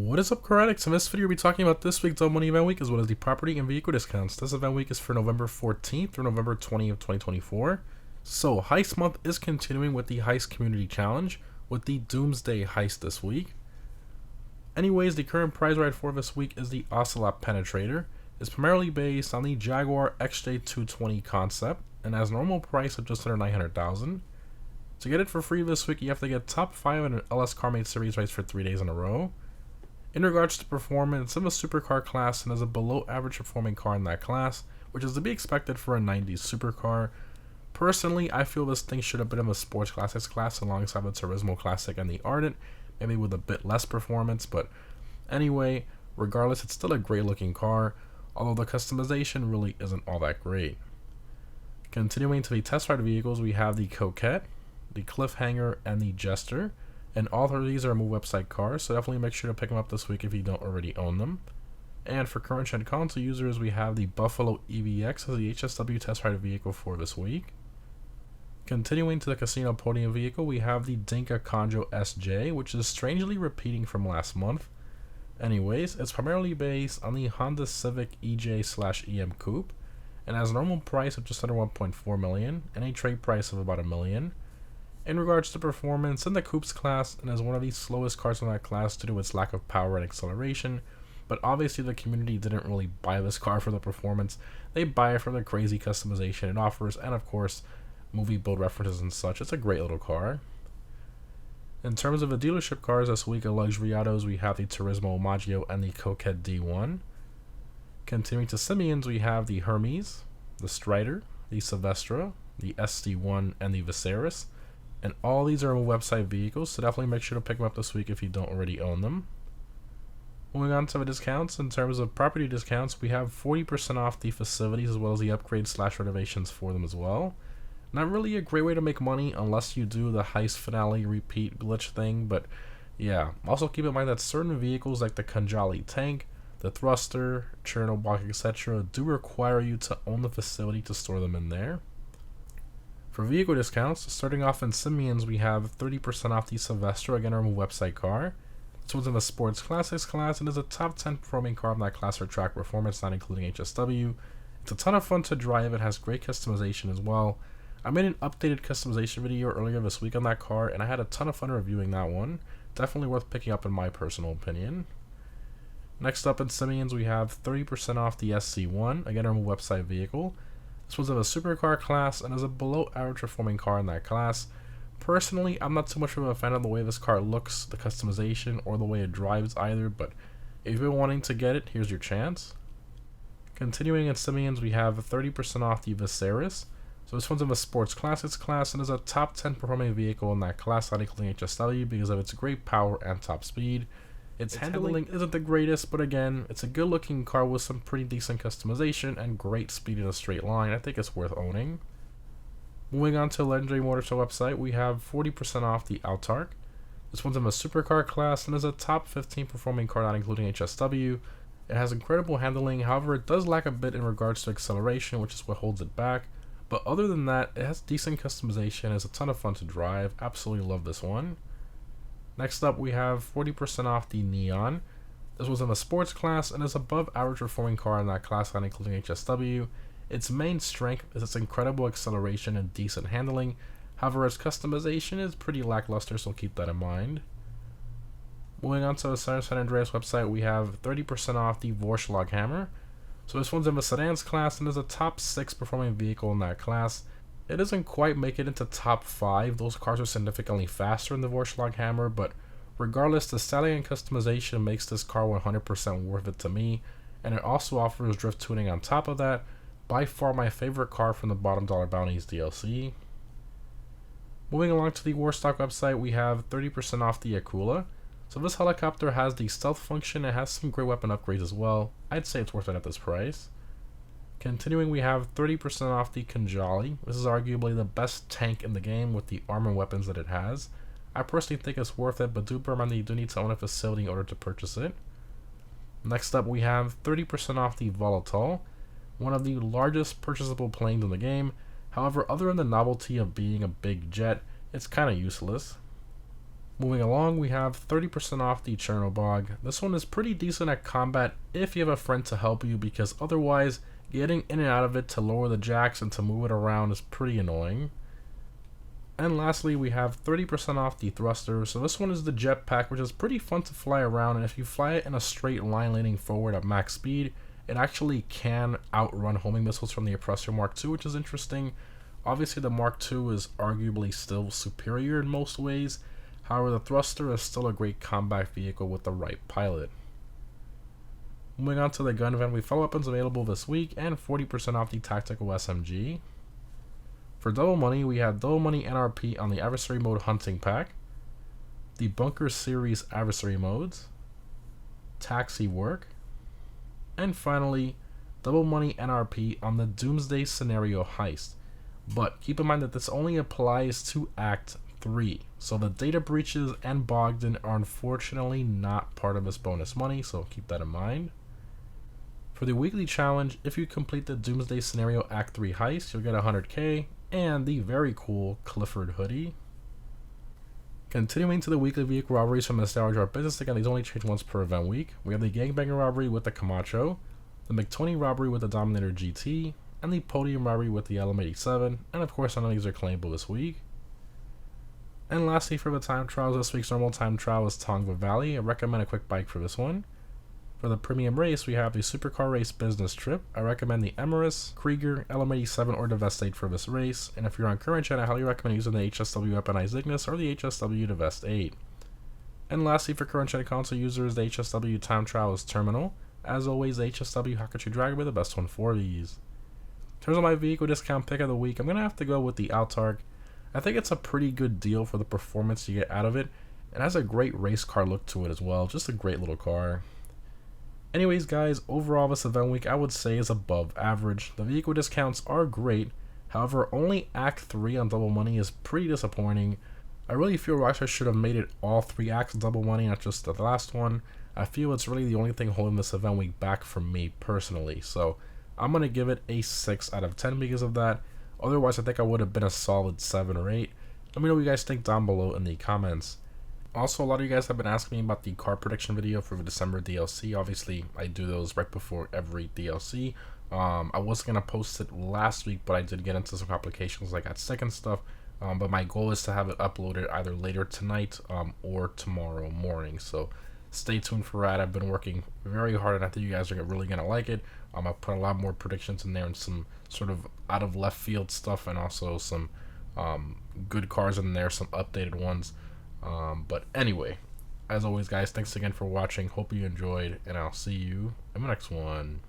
What is up, Karatics? In this video, we'll be talking about this week's Money Event Week as well as the property and vehicle discounts. This event week is for November 14th through November 20th, 2024. So, Heist Month is continuing with the Heist Community Challenge with the Doomsday Heist this week. Anyways, the current prize right for this week is the Ocelot Penetrator. It's primarily based on the Jaguar XJ220 concept and has normal price of just under $900,000. To get it for free this week, you have to get top 5 in an LS CarMate series race for 3 days in a row. In regards to performance, it's a supercar class and is a below average performing car in that class, which is to be expected for a 90s supercar. Personally, I feel this thing should have been in the Sports Classics class alongside the Turismo Classic and the Ardent, maybe with a bit less performance, but anyway, regardless, it's still a great looking car, although the customization really isn't all that great. Continuing to the test ride vehicles, we have the Coquette, the Cliffhanger, and the Jester. And all three of these are Move website cars, so definitely make sure to pick them up this week if you don't already own them. And for current gen console users, we have the Buffalo EVX as the HSW test ride vehicle for this week. Continuing to the casino podium vehicle, we have the Dinka Conjo SJ, which is strangely repeating from last month. Anyways, it's primarily based on the Honda Civic EJ/EM Coupe, and has a normal price of just under $1.4 million and a trade price of about $1 million. In regards to performance, in the Coupes class, it is one of the slowest cars in that class due to its lack of power and acceleration, but obviously the community didn't really buy this car for the performance. They buy it for the crazy customization it offers, and of course, movie build references and such. It's a great little car. In terms of the dealership cars this week of luxury autos, we have the Turismo Omaggio and the Coquette D1. Continuing to Simeons, we have the Hermes, the Strider, the Silvestra, the SD1, and the Viserys. And all these are website vehicles, so definitely make sure to pick them up this week if you don't already own them. Moving on to the discounts, in terms of property discounts, we have 40% off the facilities as well as the upgrades/renovations for them as well. Not really a great way to make money unless you do the heist finale repeat glitch thing, but yeah. Also keep in mind that certain vehicles like the Kanjali tank, the thruster, Chernobog, etc. do require you to own the facility to store them in there. For vehicle discounts, starting off in Simeons, we have 30% off the Silvestra, again our website car. This one's in the Sports Classics class and is a top 10 performing car in that class for track performance, not including HSW. It's a ton of fun to drive, it has great customization as well. I made an updated customization video earlier this week on that car, and I had a ton of fun reviewing that one. Definitely worth picking up in my personal opinion. Next up in Simeons, we have 30% off the SC1, again our website vehicle. This one's in a supercar class and is a below average performing car in that class. Personally, I'm not too much of a fan of the way this car looks, the customization, or the way it drives either, but if you've been wanting to get it, here's your chance. Continuing in Simeons, we have 30% off the Viserys. So this one's in the Sports Classics class and is a top 10 performing vehicle in that class, not including HSW, because of its great power and top speed. Its handling isn't the greatest, but again, it's a good looking car with some pretty decent customization and great speed in a straight line. I think it's worth owning. Moving on to the Legendary Motors Show website, we have 40% off the Autark. This one's in the supercar class and is a top 15 performing car, not including HSW. It has incredible handling, however it does lack a bit in regards to acceleration, which is what holds it back. But other than that, it has decent customization, it's a ton of fun to drive, absolutely love this one. Next up, we have 40% off the Neon. This was in the sports class and is above average performing car in that class, not including HSW. Its main strength is its incredible acceleration and decent handling. However, its customization is pretty lackluster, so keep that in mind. Moving on to the San Andreas website, we have 30% off the Vorschlag Hammer. So this one's in the sedans class and is a top 6 performing vehicle in that class. It doesn't quite make it into top 5, those cars are significantly faster in the Vorschlag Hammer, but regardless, the styling and customization makes this car 100% worth it to me, and it also offers drift tuning on top of that. By far my favorite car from the Bottom Dollar Bounties DLC. Moving along to the Warstock website, we have 30% off the Aquila. So this helicopter has the stealth function, it has some great weapon upgrades as well. I'd say it's worth it at this price. Continuing, we have 30% off the Kanjali. This is arguably the best tank in the game with the armor and weapons that it has. I personally think it's worth it, but do bear in mind that you do need to own a facility in order to purchase it. Next up, we have 30% off the Volatile, one of the largest purchasable planes in the game. However, other than the novelty of being a big jet, it's kind of useless. Moving along, we have 30% off the Chernobog. This one is pretty decent at combat if you have a friend to help you, because otherwise getting in and out of it to lower the jacks and to move it around is pretty annoying. And lastly, we have 30% off the thruster. So this one is the jetpack, which is pretty fun to fly around, and if you fly it in a straight line leaning forward at max speed, it actually can outrun homing missiles from the Oppressor Mark II, which is interesting. Obviously the Mark II is arguably still superior in most ways. However, the thruster is still a great combat vehicle with the right pilot. Moving on to the gun event, we have weapons available this week and 40% off the tactical SMG. For double money, we have double money NRP on the adversary mode hunting pack, the bunker series adversary modes, taxi work, and finally double money NRP on the Doomsday scenario heist. But keep in mind that this only applies to Act 3, so the data breaches and Bogdan are unfortunately not part of this bonus money, so keep that in mind. For the weekly challenge, if you complete the Doomsday scenario Act 3 heist, you'll get 100k and the very cool Clifford hoodie. Continuing to the weekly vehicle robberies from the Star Wars business, again these only change once per event week. We have the Gangbanger robbery with the Camacho, the McTony robbery with the Dominator GT, and the Podium robbery with the LM87, and of course none of these are claimable this week. And lastly, for the time trials, this week's normal time trial is Tongva Valley. I recommend a quick bike for this one. For the premium race, we have the Supercar Race Business Trip. I recommend the Emerus, Krieger, LM87, or Devastate for this race. And if you're on current gen, I highly recommend using the HSW Weaponized Ignis or the HSW Devast 8. And lastly, for current gen console users, the HSW Time Trial is Terminal. As always, the HSW Hakuchu Dragon will be the best one for these. In terms of my vehicle discount pick of the week, I'm going to have to go with the Autark. I think it's a pretty good deal for the performance you get out of it. It has a great race car look to it as well, just a great little car. Anyways guys, overall this event week I would say is above average. The vehicle discounts are great, however only Act 3 on double money is pretty disappointing. I really feel Rockstar should have made it all 3 acts double money, not just the last one. I feel it's really the only thing holding this event week back from me personally, so I'm going to give it a 6 out of 10 because of that. Otherwise I think I would have been a solid 7 or 8. Let me know what you guys think down below in the comments. Also, a lot of you guys have been asking me about the car prediction video for the December DLC. Obviously, I do those right before every DLC. I was going to post it last week, but I did get into some complications. I got sick and stuff. But my goal is to have it uploaded either later tonight or tomorrow morning. So stay tuned for that. I've been working very hard, and I think you guys are really going to like it. I'll put a lot more predictions in there and some sort of out of left field stuff, and also some good cars in there, some updated ones. But anyway, as always guys, thanks again for watching. Hope you enjoyed, and I'll see you in the next one.